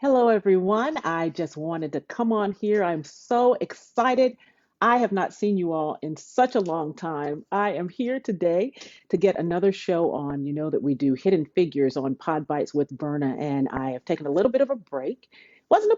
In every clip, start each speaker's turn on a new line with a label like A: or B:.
A: Hello, everyone. I just wanted to come on here. I'm so excited. I have not seen you all in such a long time. I am here today to get another show on. You know that we do Hidden Figures on Podbites with Verna, and I have taken a little bit of a break. Wasn't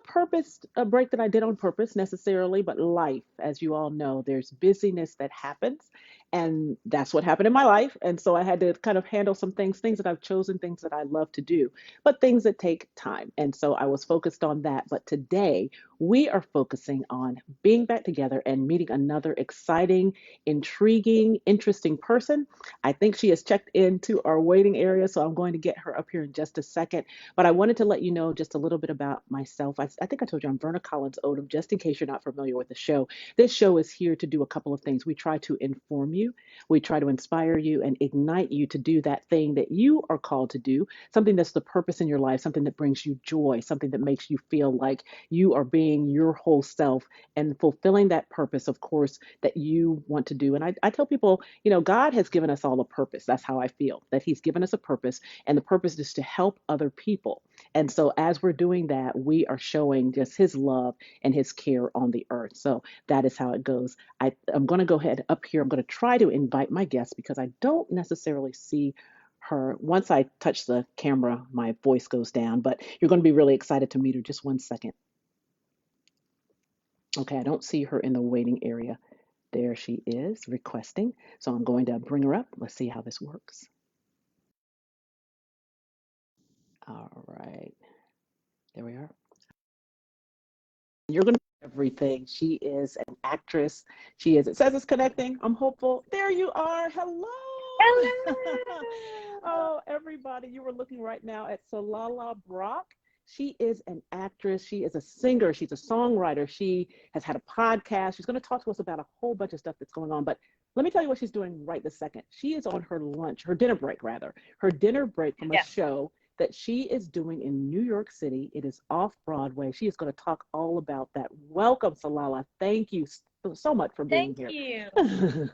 A: a break that I did on purpose necessarily, but life, as you all know, there's busyness that happens, and that's what happened in my life. And so I had to kind of handle some things that I've chosen, things that I love to do, but things that take time. And so I was focused on that. But today we are focusing on being back together and meeting another exciting, intriguing, interesting person. I think she has checked into our waiting area, so I'm going to get her up here in just a second. But I wanted to let you know just a little bit about myself. I think I told you I'm Verna Collins Odom, just in case you're not familiar with the show. This show is here to do a couple of things. We try to inform you, we try to inspire you, and ignite you to do that thing that you are called to do, something that's the purpose in your life, something that brings you joy, something that makes you feel like you are being your whole self and fulfilling that purpose, of course, that you want to do. And I tell people, God has given us all a purpose. That's how I feel, that He's given us a purpose, and the purpose is to help other people. And so as we're doing that, we are showing just His love and His care on the earth. So that is how it goes. I'm going to go ahead up here. I'm going to try to invite my guests because I don't necessarily see her. Once I touch the camera, my voice goes down, but you're going to be really excited to meet her. Just one second. Okay, I don't see her in the waiting area. There she is requesting. So I'm going to bring her up. Let's see how this works. All right, there we are. You're going to everything. She is an actress. It says it's connecting. I'm hopeful. There you are. Hello.
B: Hello.
A: Oh, everybody, you were looking right now at Tsilala Brock. She is an actress. She is a singer. She's a songwriter. She has had a podcast. She's going to talk to us about a whole bunch of stuff that's going on. But let me tell you what she's doing right this second. She is on her dinner break, rather, her dinner break from a
B: Yes.
A: show that she is doing in New York City. It is off Broadway. She is going to talk all about that. Welcome, Tsilala. Thank you so much for being
B: Thank
A: here.
B: you.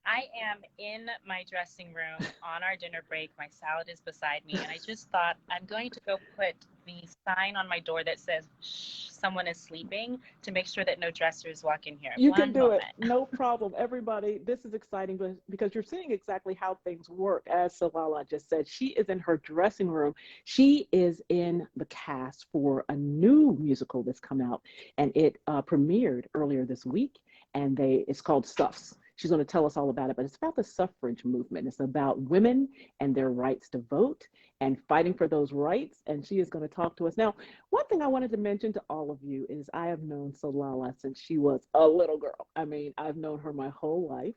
B: I am in my dressing room on our dinner break. My salad is beside me, and I just thought I'm going to go put the sign on my door that says, "Shh, someone is sleeping," to make sure that no dressers walk in here.
A: You can
B: One
A: do it.
B: moment.
A: No problem. Everybody, this is exciting because you're seeing exactly how things work. As Salala just said, she is in her dressing room. She is in the cast for a new musical that's come out, and it premiered earlier this week. And it's called Stuffs. She's going to tell us all about it, but it's about the suffrage movement. It's about women and their rights to vote and fighting for those rights. And she is going to talk to us now. One thing I wanted to mention to all of you is I have known Solala since she was a little girl. I mean, I've known her my whole life.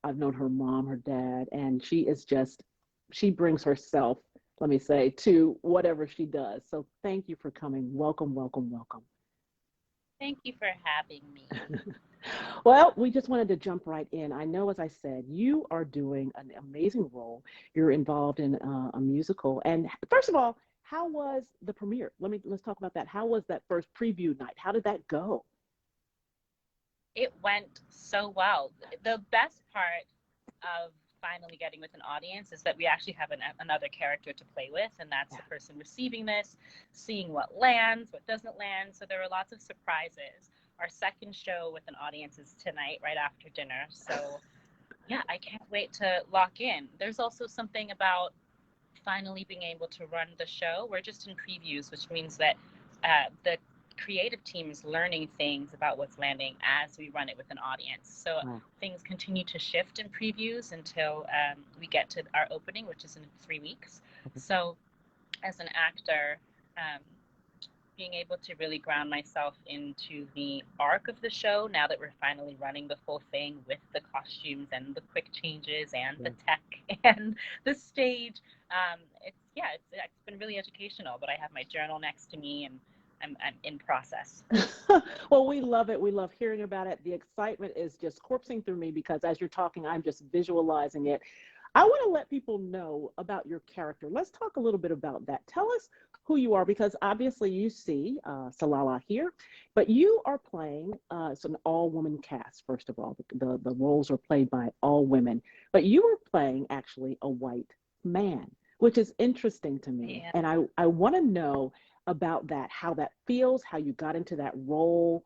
A: I've known her mom, her dad, and she brings herself, let me say, to whatever she does. So thank you for coming. Welcome, welcome, welcome.
B: Thank you for having me.
A: Well, we just wanted to jump right in. I know, as I said, you are doing an amazing role. You're involved in a musical. And first of all, how was the premiere? Let's talk about that. How was that first preview night? How did that go?
B: It went so well. The best part of finally getting with an audience is that we actually have another character to play with, and that's
A: Yeah.
B: the person receiving this, seeing what lands, what doesn't land. So there were lots of surprises. Our second show with an audience is tonight, right after dinner. So yeah, I can't wait to lock in. There's also something about finally being able to run the show. We're just in previews, which means that the creative team is learning things about what's landing as we run it with an audience. So
A: Wow.
B: things continue to shift in previews until we get to our opening, which is in 3 weeks.
A: Okay.
B: So as an actor, um, being able to really ground myself into the arc of the show now that we're finally running the full thing with the costumes and the quick changes and the
A: Yeah.
B: tech and the stage. It's been really educational, but I have my journal next to me, and I'm in process.
A: Well, we love it. We love hearing about it. The excitement is just coursing through me because as you're talking, I'm just visualizing it. I want to let people know about your character. Let's talk a little bit about that. Tell us who you are because obviously you see Salala here, but you are playing, it's an all woman cast, first of all. The roles are played by all women, but you are playing actually a white man, which is interesting to me.
B: Yeah.
A: And I want to know. about that, how that feels, how you got into that role,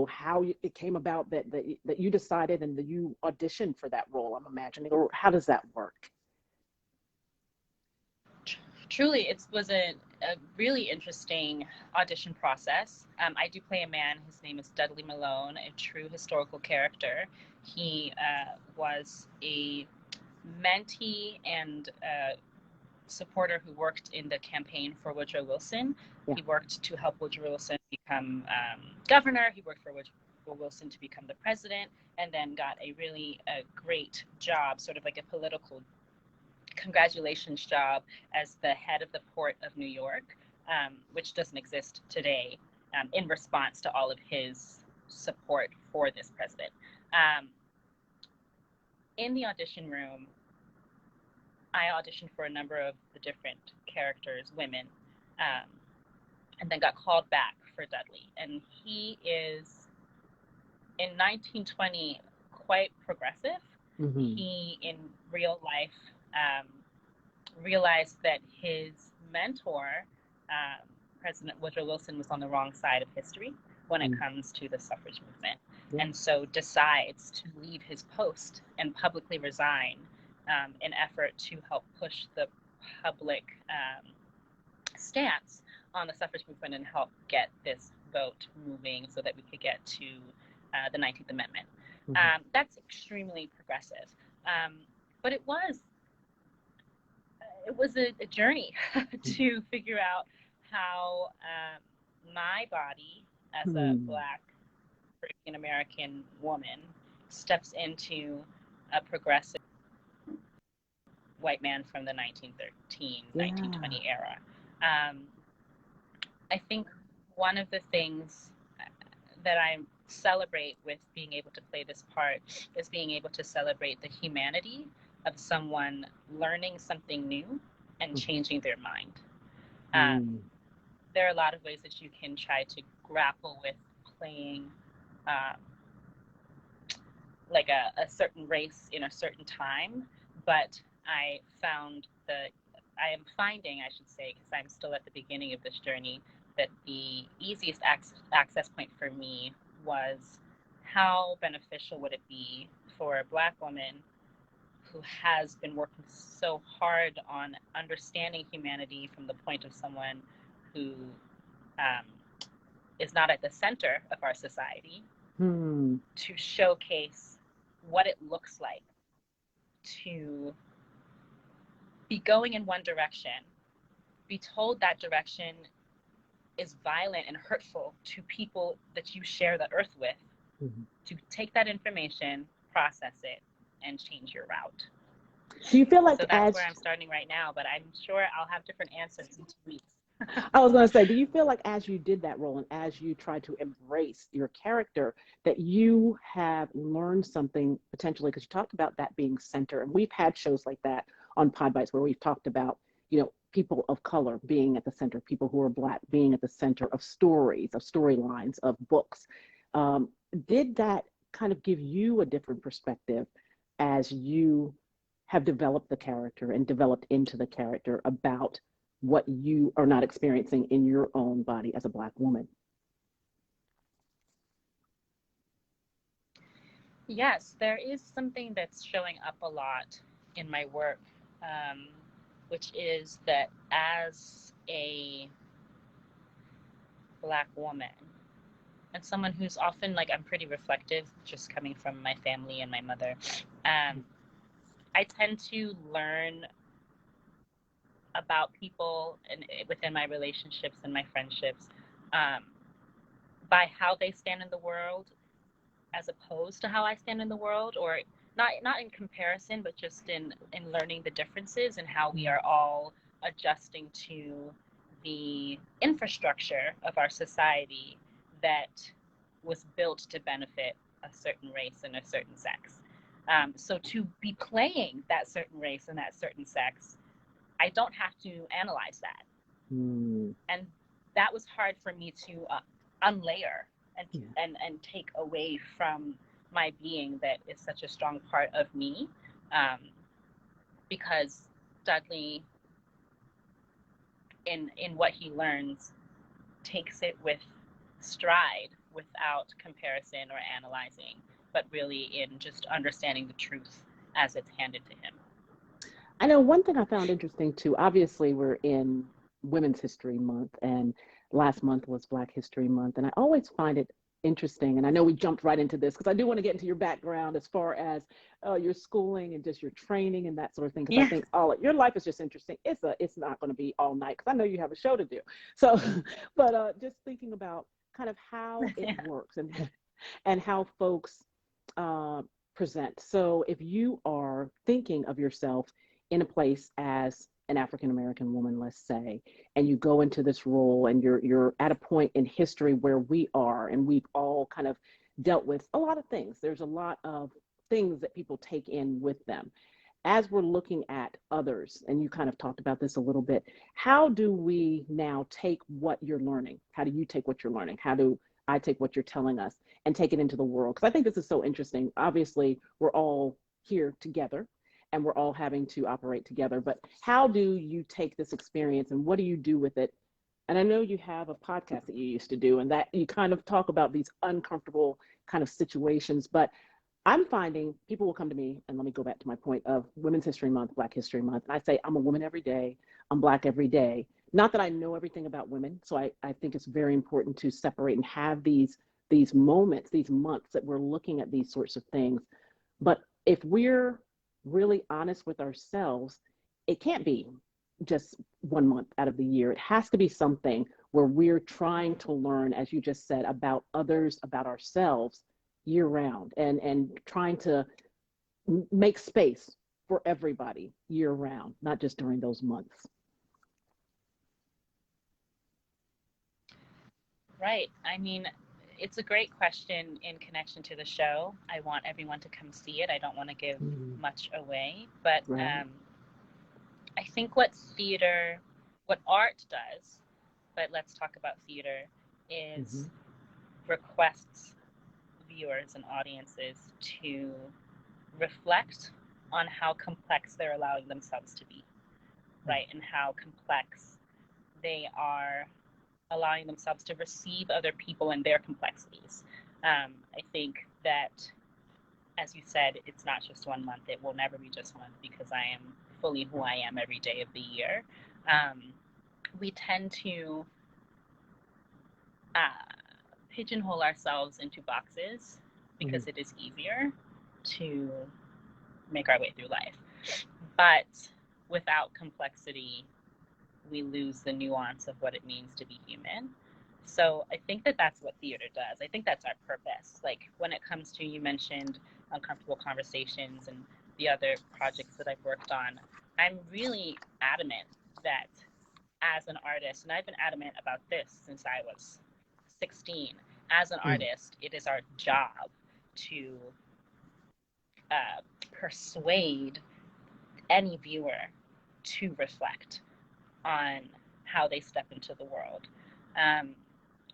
A: how it came about that you decided and that you auditioned for that role, I'm imagining, or how does that work?
B: Truly, it was a really interesting audition process. I do play a man. His name is Dudley Malone, a true historical character. He was a mentee and supporter who worked in the campaign for Woodrow Wilson. Yeah. He worked to help Woodrow Wilson become governor. He worked for Woodrow Wilson to become the president, and then got a really great job, sort of like a political congratulations job as the head of the Port of New York, which doesn't exist today, in response to all of his support for this president. In the audition room, I auditioned for a number of the different characters, women, and then got called back for Dudley. And he is, in 1920, quite progressive. Mm-hmm. He, in real life, realized that his mentor, President Woodrow Wilson, was on the wrong side of history when it comes to the suffrage movement. Yeah. And so decides to leave his post and publicly resign in effort to help push the public stance on the suffrage movement and help get this vote moving so that we could get to the 19th Amendment. Mm-hmm. That's extremely progressive. But it was a journey to figure out how my body as a Black Caribbean American woman steps into a progressive white man from the 1913, 1920 era. I think one of the things that I celebrate with being able to play this part is being able to celebrate the humanity of someone learning something new and changing their mind. There are a lot of ways that you can try to grapple with playing like a certain race in a certain time, but I am finding, I should say, because I'm still at the beginning of this journey, that the easiest access point for me was how beneficial would it be for a Black woman who has been working so hard on understanding humanity from the point of someone who is not at the center of our society, to showcase what it looks like to be going in one direction, be told that direction is violent and hurtful to people that you share the earth with, to take that information, process it, and change your route.
A: Do you feel like,
B: so that's where I'm starting right now, but I'm sure I'll have different answers in 2 weeks.
A: I was going to say, do you feel like as you did that role and as you tried to embrace your character, that you have learned something potentially, because you talked about that being center, and we've had shows like that on Podbites where we've talked about, people of color being at the center, people who are Black being at the center of stories, of storylines, of books. Did that kind of give you a different perspective as you have developed the character and developed into the character about what you are not experiencing in your own body as a Black woman?
B: Yes, there is something that's showing up a lot in my work, which is that as a Black woman and someone who's often, I'm pretty reflective, just coming from my family and my mother, I tend to learn about people and within my relationships and my friendships by how they stand in the world as opposed to how I stand in the world, or not in comparison, but just in learning the differences and how we are all adjusting to the infrastructure of our society that was built to benefit a certain race and a certain sex. So to be playing that certain race and that certain sex, I don't have to analyze that. And that was hard for me to unlayer and take away from my being that is such a strong part of me, because Dudley, in what he learns, takes it with stride without comparison or analyzing, but really in just understanding the truth as it's handed to him.
A: I know one thing I found interesting too. Obviously, we're in Women's History Month, and last month was Black History Month. And I always find it interesting. And I know we jumped right into this because I do want to get into your background as far as your schooling and just your training and that sort of thing. Because I
B: Yeah.
A: think all your life is just interesting. It's not going to be all night because I know you have a show to do. So, but just thinking about kind of how it
B: Yeah.
A: works and how folks uh, present. So if you are thinking of yourself in a place as an African American woman, let's say, and you go into this role and you're at a point in history where we are and we've all kind of dealt with a lot of things. There's a lot of things that people take in with them. As we're looking at others, and you kind of talked about this a little bit, how do we now take what you're learning? How do you take what you're learning? How do I take what you're telling us and take it into the world? Because I think this is so interesting. Obviously, we're all here together and we're all having to operate together. But how do you take this experience and what do you do with it? And I know you have a podcast that you used to do and that you kind of talk about these uncomfortable kind of situations. But I'm finding people will come to me, and let me go back to my point of Women's History Month, Black History Month. And I say, I'm a woman every day. I'm Black every day. Not that I know everything about women. So I think it's very important to separate and have these moments, these months that we're looking at these sorts of things. But if we're really honest with ourselves, it can't be just 1 month out of the year. It has to be something where we're trying to learn, as you just said, about others, about ourselves year round, and trying to make space for everybody year round, not just during those months.
B: Right. I mean, it's a great question in connection to the show. I want everyone to come see it. I don't want to give
A: Mm,
B: much away, but
A: right.
B: I think what art does, but let's talk about theater,
A: Mm-hmm.
B: is requests viewers and audiences to reflect on how complex they're allowing themselves to be, right? And how complex they are allowing themselves to receive other people and their complexities. I think that, as you said, it's not just 1 month. It will never be just one because I am fully who I am every day of the year. Um, we tend to pigeonhole ourselves into boxes
A: Mm-hmm.
B: because it is easier to make our way through life. But without complexity, we lose the nuance of what it means to be human. So I think that that's what theater does. I think that's our purpose. Like when it comes to, you mentioned uncomfortable conversations and the other projects that I've worked on, I'm really adamant that as an artist, and I've been adamant about this since I was 16, as an artist, it is our job to persuade any viewer to reflect on how they step into the world. Um,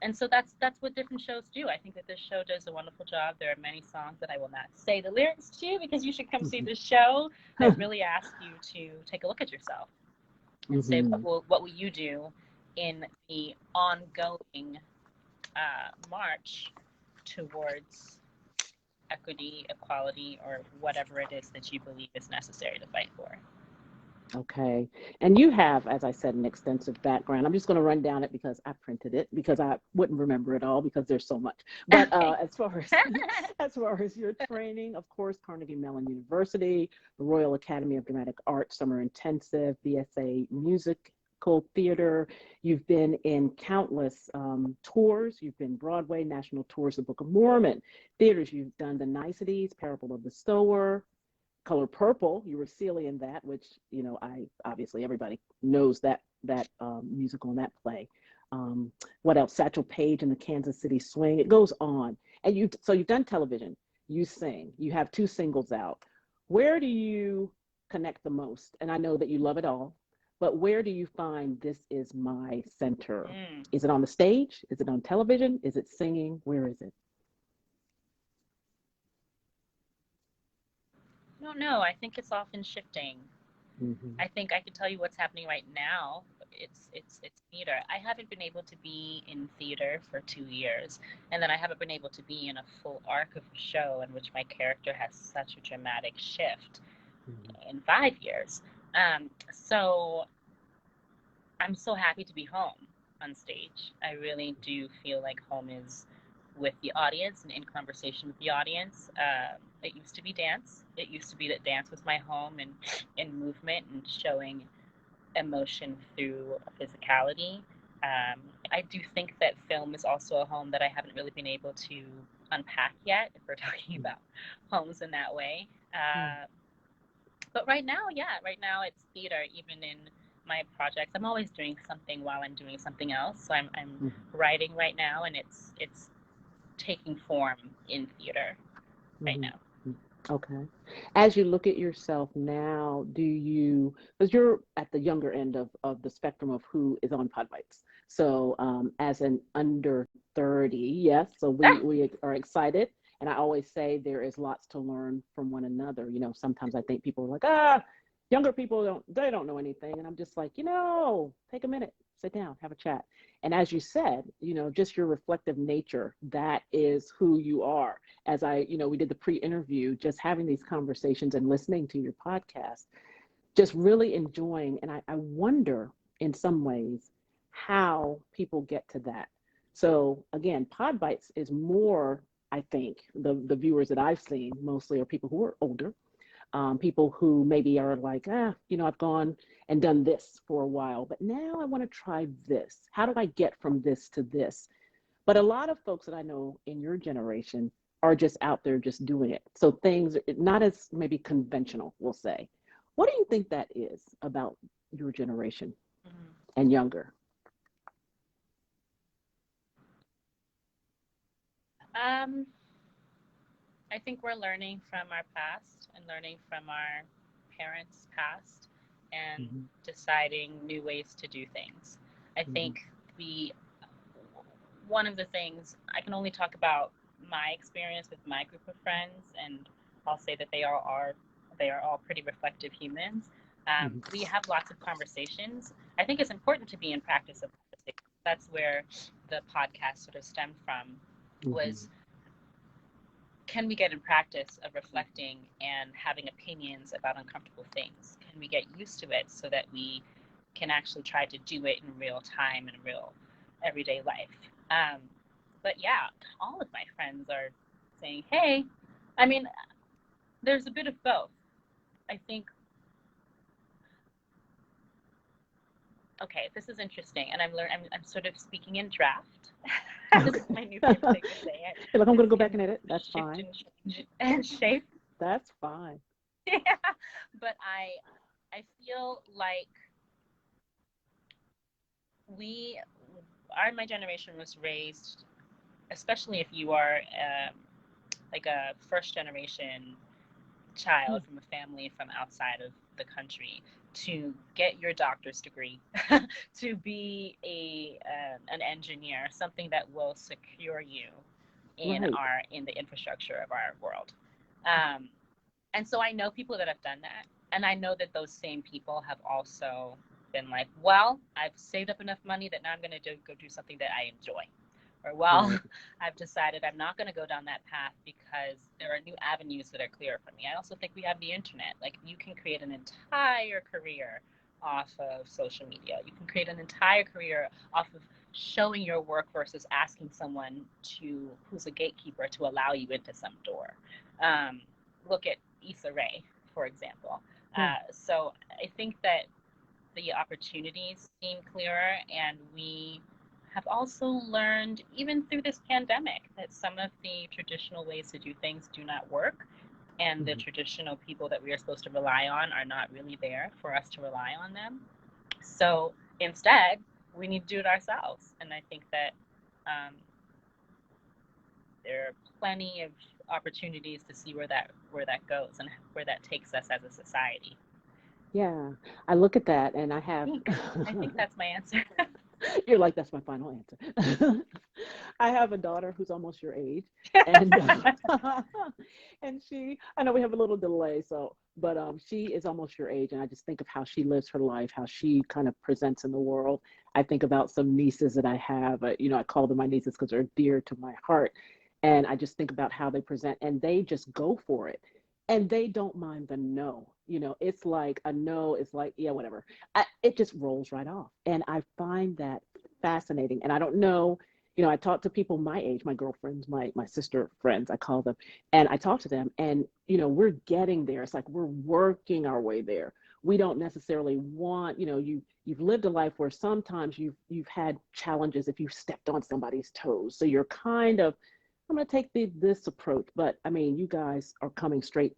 B: and so that's what different shows do. I think that this show does a wonderful job. There are many songs that I will not say the lyrics to because you should come see
A: Mm-hmm.
B: this show that really ask you to take a look at yourself and say
A: Mm-hmm.
B: what will you do in the ongoing march towards equity, equality, or whatever it is that you believe is necessary to fight for.
A: Okay. And you have, as I said, an extensive background. I'm just going to run down it because I printed it because I wouldn't remember it all because there's so much. But
B: Okay.
A: as far as as far as your training, of course, Carnegie Mellon University, the Royal Academy of Dramatic Arts Summer Intensive, BSA Musical Theater. You've been in countless tours. You've been Broadway, national tours, the Book of Mormon, theaters. You've done The Niceties, Parable of the Sower, Color Purple. You were Celia in that, which I obviously everybody knows that musical and that play. What else? Satchel Paige and the Kansas City Swing. It goes on. And you've done television. You sing. You have 2 singles out. Where do you connect the most? And I know that you love it all, but where do you find this is my center?
B: Mm.
A: Is it on the stage? Is it on television? Is it singing? Where is it?
B: No, I think it's often shifting.
A: Mm-hmm.
B: I think I could tell you what's happening right now it's theater. I haven't been able to be in theater for 2 years, and then I haven't been able to be in a full arc of a show in which my character has such a dramatic shift in 5 years. So I'm so happy to be home on stage. I really do feel like home is with the audience and in conversation with the audience. It used to be dance. It used to be that dance was my home and in movement and showing emotion through physicality. I do think that film is also a home that I haven't really been able to unpack yet, if we're talking about homes in that way. But right now it's theater, even in my projects. I'm always doing something while I'm doing something else. So I'm writing right now, and it's taking form in theater right now.
A: Okay. As you look at yourself now, because you're at the younger end of the spectrum of who is on Podbites. So as an under 30, yes, so we are excited. And I always say there is lots to learn from one another. Sometimes I think people are like, younger people don't know anything. And I'm just like, take a minute, sit down, have a chat. And as you said, just your reflective nature, that is who you are. As we did the pre-interview, just having these conversations and listening to your podcast, just really enjoying. And I wonder in some ways how people get to that. So again, Podbites is more, I think, the viewers that I've seen mostly are people who are older, people who maybe are like, I've gone and done this for a while, but now I want to try this. How do I get from this to this? But a lot of folks that I know in your generation are just out there just doing it. So things not as maybe conventional, we'll say. What do you think that is about your generation and younger?
B: I think we're learning from our past and learning from our parents' past and deciding new ways to do things. I think one of the things I can only talk about my experience with my group of friends, and I'll say that they are all pretty reflective humans. We have lots of conversations. I think it's important to be in practice of conversation. That's where the podcast sort of stemmed from. Was can we get in practice of reflecting and having opinions about uncomfortable things? Can we get used to it so that we can actually try to do it in real time in real everyday life? But yeah, all of my friends are saying, hey, I mean, there's a bit of both. I think, okay, this is interesting, and I'm sort of speaking in draft. This is my new favorite thing to say.
A: Like, I'm going to go back and edit. That's fine.
B: And change and shape.
A: That's fine.
B: Yeah, but I feel like my generation was raised, especially if you are like a first generation child from a family from outside of the country, to get your doctor's degree, to be an engineer, something that will secure you in the infrastructure of our world. And so I know people that have done that, and I know that those same people have also been like, well, I've saved up enough money that now I'm going to go do something that I enjoy. Or, well, I've decided I'm not going to go down that path because there are new avenues that are clear for me. I also think we have the internet. Like, you can create an entire career off of social media. You can create an entire career off of showing your work versus asking someone who's a gatekeeper to allow you into some door. Look at Issa Rae, for example. So I think that the opportunities seem clearer, and we have also learned, even through this pandemic, that some of the traditional ways to do things do not work, and the traditional people that we are supposed to rely on are not really there for us to rely on them. So instead, we need to do it ourselves. And I think that there are plenty of opportunities to see where that goes and where that takes us as a society.
A: Yeah, I look at that and I
B: think that's my answer.
A: You're like, that's my final answer. I have a daughter who's almost your age, and and I know we have a little delay, so, but she is almost your age, and I just think of how she lives her life, how she kind of presents in the world. I think about some nieces that I have. I call them my nieces because they're dear to my heart, and I just think about how they present, and they just go for it, and they don't mind the no. It's like a no is like, yeah, whatever. It just rolls right off, and I find that fascinating. And I don't know, I talk to people my age, my girlfriends, my sister friends, I call them, and I talk to them, and we're getting there. It's like we're working our way there. We don't necessarily want, you've lived a life where sometimes you've had challenges if you stepped on somebody's toes. So you're kind of, I'm going to take this approach, but I mean, you guys are coming straight,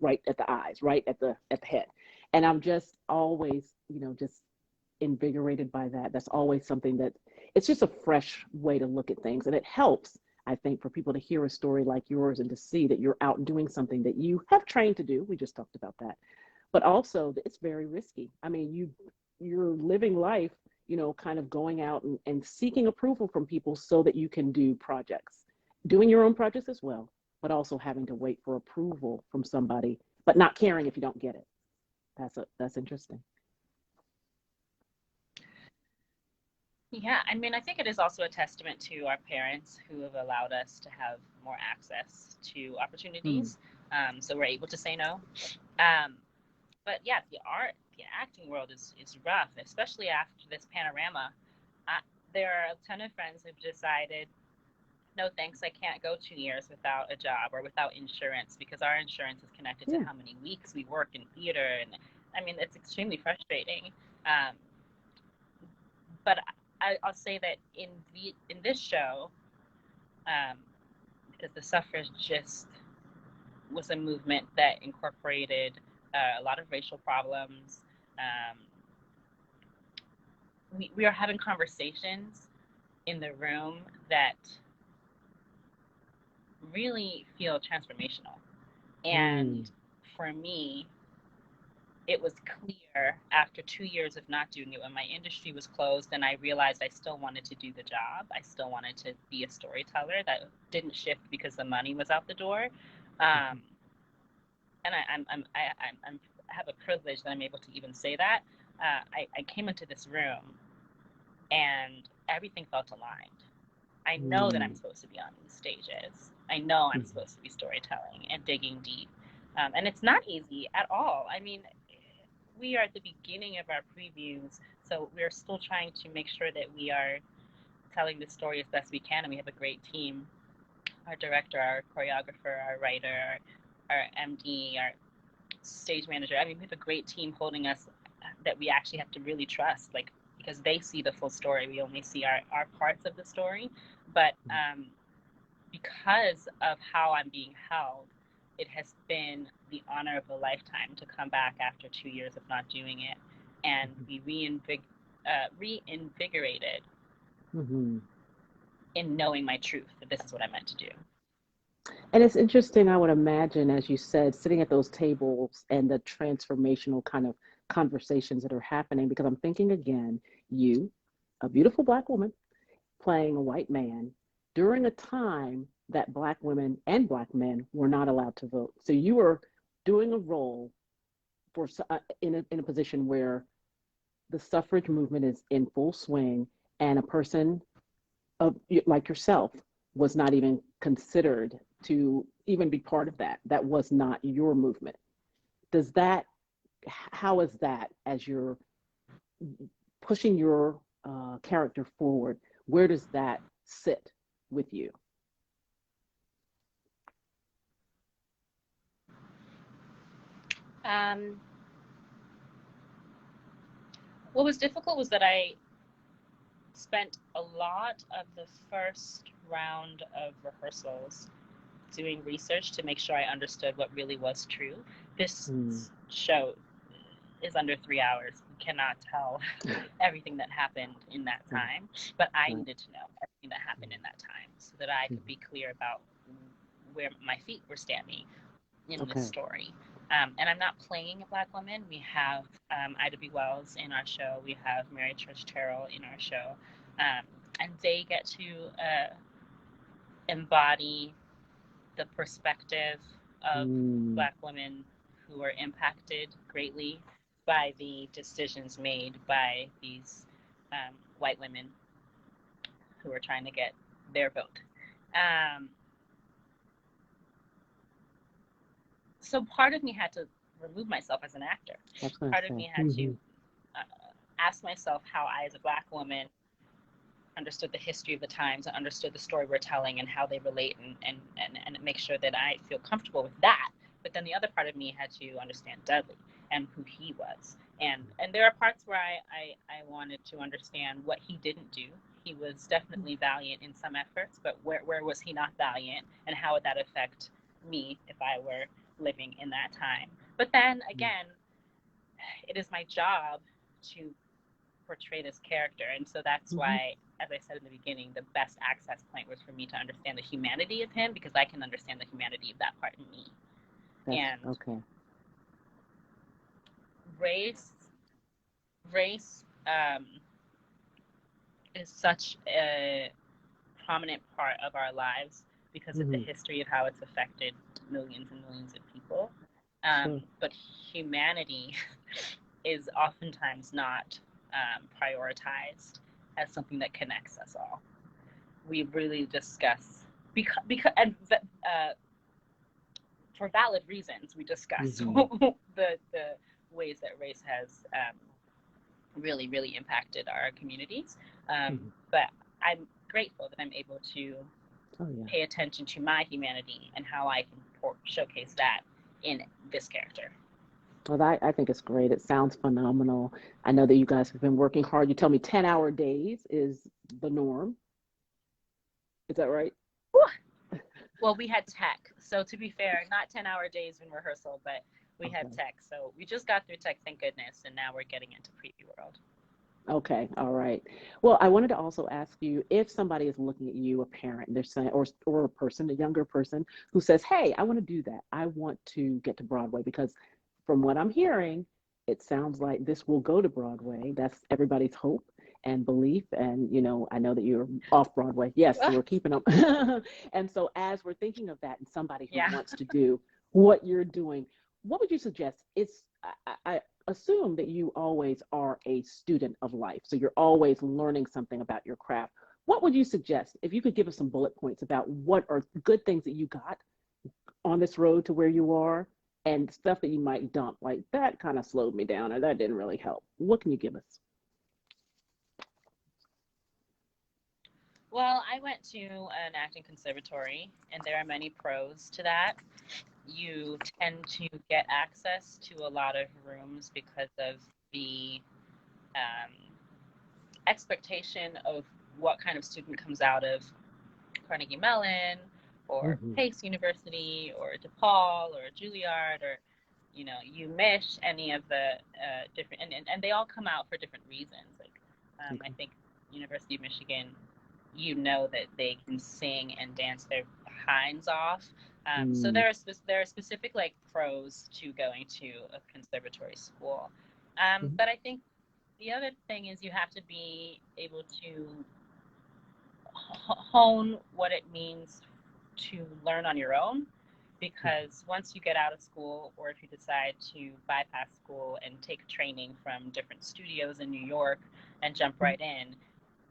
A: right at the eyes, right at the head, and I'm just always, just invigorated by that. That's always something that it's just a fresh way to look at things, and it helps, I think, for people to hear a story like yours and to see that you're out doing something that you have trained to do. We just talked about that, but also it's very risky. I mean, you're living life, kind of going out and seeking approval from people so that you can do projects, doing your own projects as well, but also having to wait for approval from somebody, but not caring if you don't get it. That's interesting.
B: Yeah, I mean, I think it is also a testament to our parents who have allowed us to have more access to
A: Hmm.
B: opportunities. So we're able to say no. Um, but yeah, the acting world is rough, especially after this panorama. Uh, there are a ton of friends who've decided, no thanks, I can't go 2 years without a job or without insurance because our insurance is connected to
A: Yeah.
B: how many weeks we work in theater. And I mean, it's extremely frustrating. Um, but I'll say that in this show, um, because the suffrage just was a movement that incorporated a lot of racial problems. Um, we are having conversations in the room that really feel transformational.
A: Mm.
B: And for me, it was clear after 2 years of not doing it when my industry was closed and I realized I still wanted to do the job. I still wanted to be a storyteller. That didn't shift because the money was out the door.
A: Mhm.
B: And I have a privilege that I'm able to even say that. I came into this room and everything felt aligned. I know that I'm
A: Mm.
B: supposed to be on these stages. I know I'm
A: Mhm.
B: supposed to be storytelling and digging deep. And it's not easy at all. I mean, we are at the beginning of our previews, so we're still trying to make sure that we are telling the story as best we can, and we have a great team. Our director, our choreographer, our writer, our MD, our stage manager. I mean, we have a great team holding us that we actually have to really trust, like, because they see the full story. We only see our parts of the story. But because of how I'm being held, it has been the honor of a lifetime to come back after 2 years of not doing it and
A: Mhm.
B: be reinvigorated
A: Mhm.
B: in knowing my truth, that this is what I meant to do.
A: And it's interesting, I would imagine, as you said, sitting at those tables and the transformational kind of conversations that are happening, because I'm thinking again, you, a beautiful Black woman, playing a white man during a time that Black women and Black men were not allowed to vote. So you were doing a role in a position where the suffrage movement is in full swing, and a person of like yourself was not even considered to even be part of that. That was not your movement. Does that, how is that, as you're pushing your character forward, where does that sit with you?
B: Um, what was difficult was that I spent a lot of the first round of rehearsals doing research to make sure I understood what really was true. This
A: Mm.
B: show is under 3 hours. You cannot tell everything that happened in that
A: Right,
B: time, but I
A: right.
B: needed to know everything that happened in that time so that I could
A: Mm.
B: be clear about where my feet were standing in this
A: Okay.
B: story. And I'm not playing a Black woman. We have Ida B. Wells in our show. We have Mary Church Terrell in our show. And they get to embody the perspective of Black women who are impacted greatly by the decisions made by these white women who are trying to get their vote. So part of me had to remove myself as an actor. Part of me had to ask myself how I, as a Black woman, understood the history of the times and understood the story we're telling and how they relate, and make sure that I feel comfortable with that. But then the other part of me had to understand Dudley and who he was. And there are parts where I wanted to understand what he didn't do. He was definitely valiant in some efforts, but where was he not valiant, and how would that affect me if I were living in that time? But then again, it is my job to portray this character, and so that's why, as I said in the beginning, the best access point was for me to understand the humanity of him, because I can understand the humanity of that part in me. Race is such a prominent part of our lives because of the history of how it's affected millions and millions of people. But humanity is oftentimes not prioritized as something that connects us all. We really discuss, because and for valid reasons, we discuss the ways that race has really, really impacted our communities. But I'm grateful that I'm able to pay attention to my humanity and how I can showcase that in this character.
A: Well, I think it's great. It sounds phenomenal. I know that you guys have been working hard. You tell me 10-hour days is the norm. Is that right?
B: Well, we had tech. So to be fair, not 10-hour days in rehearsal, but we had tech. So we just got through tech, thank goodness, and now we're getting into preview world.
A: Okay, all right. Well, I wanted to also ask you, if somebody is looking at you, a parent, they're saying, or a person, a younger person who says, "Hey, I want to do that. I want to get to Broadway," because from what I'm hearing, it sounds like this will go to Broadway. That's everybody's hope and belief. And I know that you're off Broadway. Yes, we're keeping up. And so, as we're thinking of that, and somebody who wants to do what you're doing, what would you suggest? I assume that you always are a student of life, so you're always learning something about your craft. What would you suggest if you could give us some bullet points about what are good things that you got on this road to where you are, and stuff that you might dump, like that kind of slowed me down or that didn't really help? What can you give us?
B: Well, I went to an acting conservatory, and there are many pros to that. You tend to get access to a lot of rooms because of the expectation of what kind of student comes out of Carnegie Mellon or Pace University or DePaul or Juilliard or UMich, any of the different, and they all come out for different reasons. Like I think University of Michigan, that they can sing and dance their hinds off. So there are specific like pros to going to a conservatory school. But I think the other thing is you have to be able to hone what it means to learn on your own, because once you get out of school, or if you decide to bypass school and take training from different studios in New York and jump right in,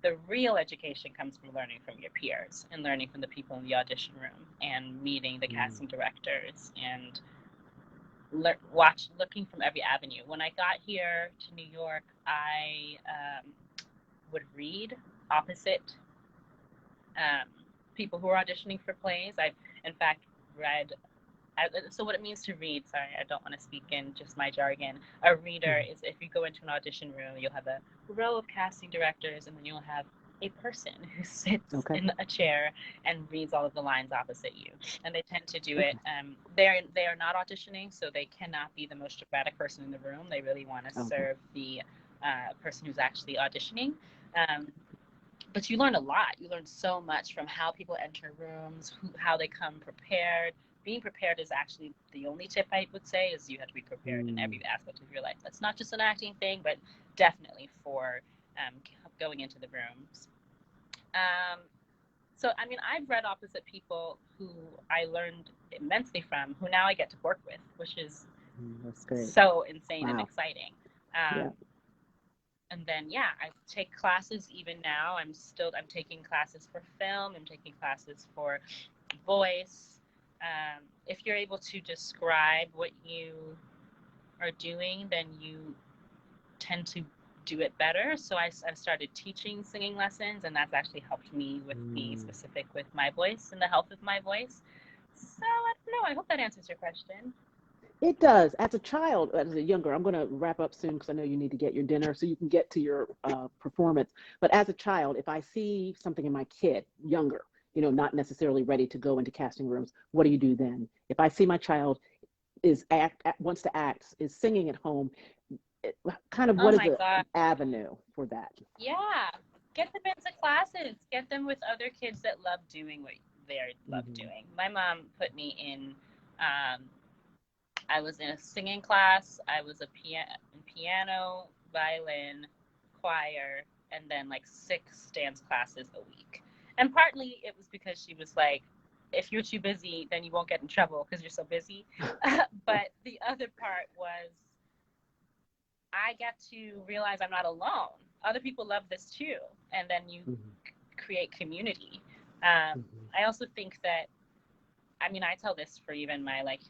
B: the real education comes from learning from your peers and learning from the people in the audition room and meeting the casting directors and looking from every avenue. When I got here to New York, I would read opposite people who are auditioning for plays. I've, in fact, read. So what it means to read, sorry, I don't want to speak in just my jargon. A reader is, if you go into an audition room, you'll have a row of casting directors, and then you'll have a person who sits in a chair and reads all of the lines opposite you. And they tend to do it. They are not auditioning, so they cannot be the most dramatic person in the room. They really want to serve the person who's actually auditioning. But you learn a lot. You learn so much from how people enter rooms, how they come prepared, being prepared is actually the only tip I would say, is you have to be prepared in every aspect of your life. That's not just an acting thing, but definitely for going into the rooms. So, I mean, I've read opposite people who I learned immensely from, who now I get to work with, which is
A: that's great.
B: So insane and
A: Wow.
B: exciting.
A: Yeah.
B: And then, yeah, I take classes even now. I'm taking classes for film. I'm taking classes for voice. If you're able to describe what you are doing, then you tend to do it better. So I've started teaching singing lessons, and that's actually helped me with be specific with my voice and the health of my voice. So I don't know. I hope that answers your question.
A: It does. As a child, as a younger, I'm going to wrap up soon because I know you need to get your dinner so you can get to your performance. But as a child, if I see something in my kid, younger, not necessarily ready to go into casting rooms, what do you do then? If I see my child wants to act, is singing at home, kind of
B: Oh
A: what is
B: my
A: the
B: God.
A: avenue for that?
B: Yeah. Get them into classes. Get them with other kids that love doing what they love doing. My mom put me in, I was in a singing class. I was in piano, violin, choir, and then like 6 dance classes a week. And partly it was because she was like, if you're too busy, then you won't get in trouble because you're so busy. But the other part was, I get to realize I'm not alone. Other people love this too. And then you create community. I also think that, I mean, I tell this for even my like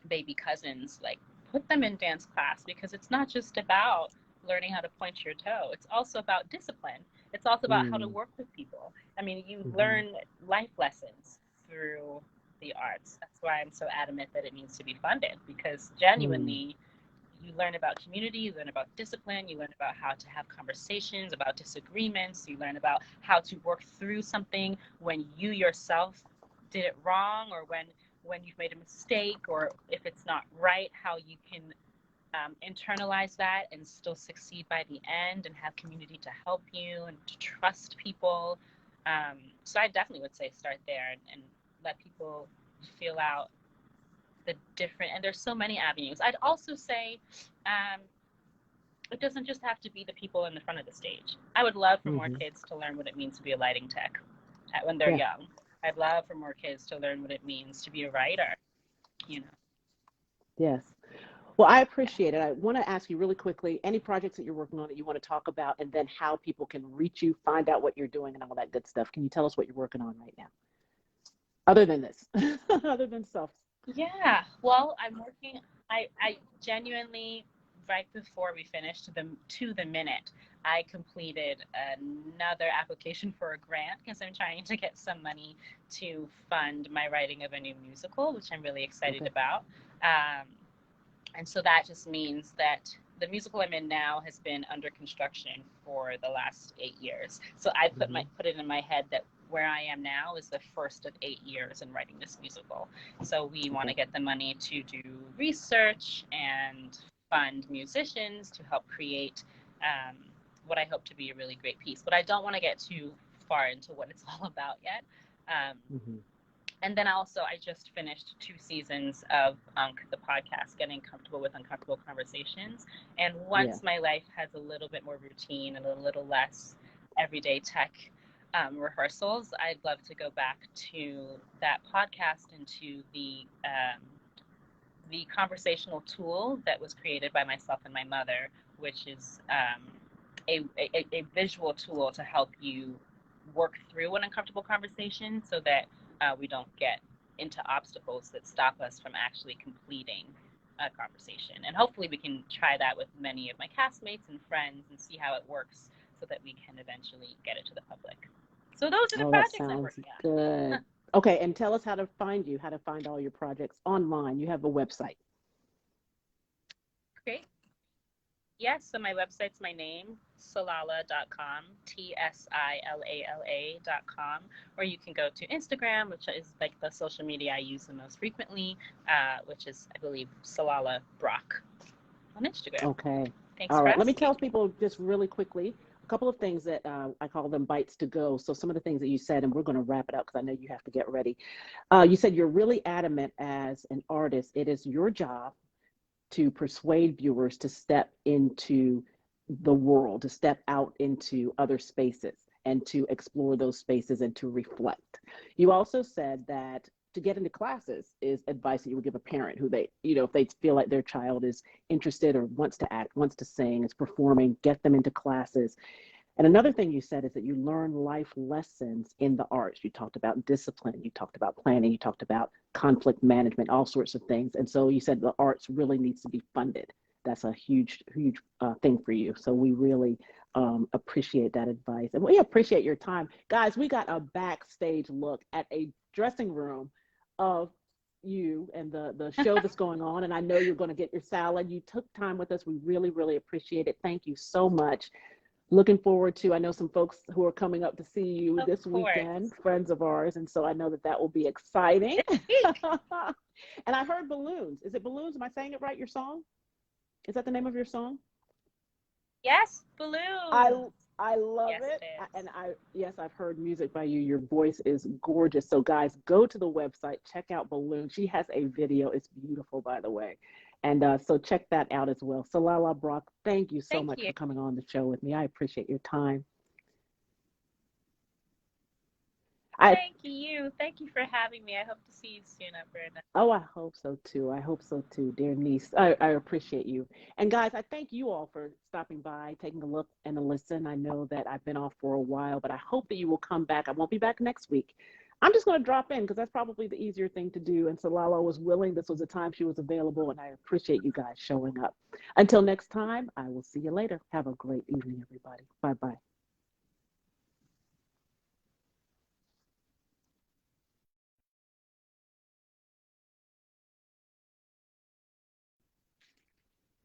B: baby cousins, like put them in dance class, because it's not just about learning how to point your toe. It's also about discipline. It's also about how to work with people. I mean, you learn life lessons through the arts. That's why I'm so adamant that it needs to be funded, because genuinely, you learn about community, you learn about discipline, you learn about how to have conversations about disagreements, you learn about how to work through something when you yourself did it wrong, or when you've made a mistake, or if it's not right, how you can internalize that and still succeed by the end, and have community to help you and to trust people. So I definitely would say start there, and let people feel out the different, and there's so many avenues. I'd also say it doesn't just have to be the people in the front of the stage. I would love for more kids to learn what it means to be a lighting tech when they're young. I'd love for more kids to learn what it means to be a writer,
A: Yes. Well, I appreciate it. I want to ask you really quickly, any projects that you're working on that you want to talk about, and then how people can reach you, find out what you're doing, and all that good stuff. Can you tell us what you're working on right now? Other than this, other than self.
B: Yeah. Well, I'm working, I genuinely, right before we finished to the minute, I completed another application for a grant, because I'm trying to get some money to fund my writing of a new musical, which I'm really excited about. And so that just means that the musical I'm in now has been under construction for the last 8 years. So I put it in my head that where I am now is the first of 8 years in writing this musical. So we want to get the money to do research and fund musicians to help create what I hope to be a really great piece. But I don't want to get too far into what it's all about yet. And then also, I just finished 2 seasons of the podcast, Getting Comfortable with Uncomfortable Conversations. And once my life has a little bit more routine and a little less everyday tech rehearsals, I'd love to go back to that podcast and to the conversational tool that was created by myself and my mother, which is a visual tool to help you work through an uncomfortable conversation, so that we don't get into obstacles that stop us from actually completing a conversation. And hopefully we can try that with many of my castmates and friends and see how it works, so that we can eventually get it to the public. So those are the projects I'm working on.
A: Good. Okay, and tell us how to find you, how to find all your projects online. You have a website.
B: Great. Yes, so my website's my name, tsilala.com, TSILALA.com, or you can go to Instagram, which is like the social media I use the most frequently, which is, I believe, Tsilala Brock on Instagram.
A: Okay.
B: Thanks
A: All
B: for
A: right. Let me
B: asking.
A: tell people just really quickly couple of things that I call them bites to go. So some of the things that you said, and we're going to wrap it up because I know you have to get ready. You said you're really adamant as an artist. It is your job to persuade viewers to step into the world, to step out into other spaces and to explore those spaces and to reflect. You also said that to get into classes is advice that you would give a parent who they, if they feel like their child is interested or wants to act, wants to sing, is performing, get them into classes. And another thing you said is that you learn life lessons in the arts. You talked about discipline, you talked about planning, you talked about conflict management, all sorts of things. And so you said the arts really needs to be funded. That's a huge, huge thing for you. So we really appreciate that advice. And we appreciate your time. Guys, we got a backstage look at a dressing room of you and the show that's going on. And I know you're going to get your salad. You took time with us. We really, really appreciate it. Thank you so much. Looking forward to, I know some folks who are coming up to see you
B: Of
A: this
B: course.
A: weekend, friends of ours, and so I know that that will be exciting. And I heard balloons. Is it balloons? Am I saying it right? Your song? Is that the name of your song?
B: Yes,
A: I
B: balloons.
A: I love
B: Yes,
A: it.
B: it is.
A: And I yes, I've heard music by you. Your voice is gorgeous. So guys, go to the website, check out Balloon. She has a video. It's beautiful, by the way. And so check that out as well. Tsilala Brock, thank you so
B: Thank
A: much
B: you.
A: for coming on the show with me. I appreciate your time. I
B: Thank you. Thank you for having me. I hope to see you soon at Verna.
A: Oh, I hope so too. I hope so too, dear niece. I appreciate you. And guys, I thank you all for stopping by, taking a look and a listen. I know that I've been off for a while, but I hope that you will come back. I won't be back next week. I'm just going to drop in because that's probably the easier thing to do. And Salala was willing. This was the time she was available, and I appreciate you guys showing up. Until next time, I will see you later. Have a great evening, everybody. Bye bye.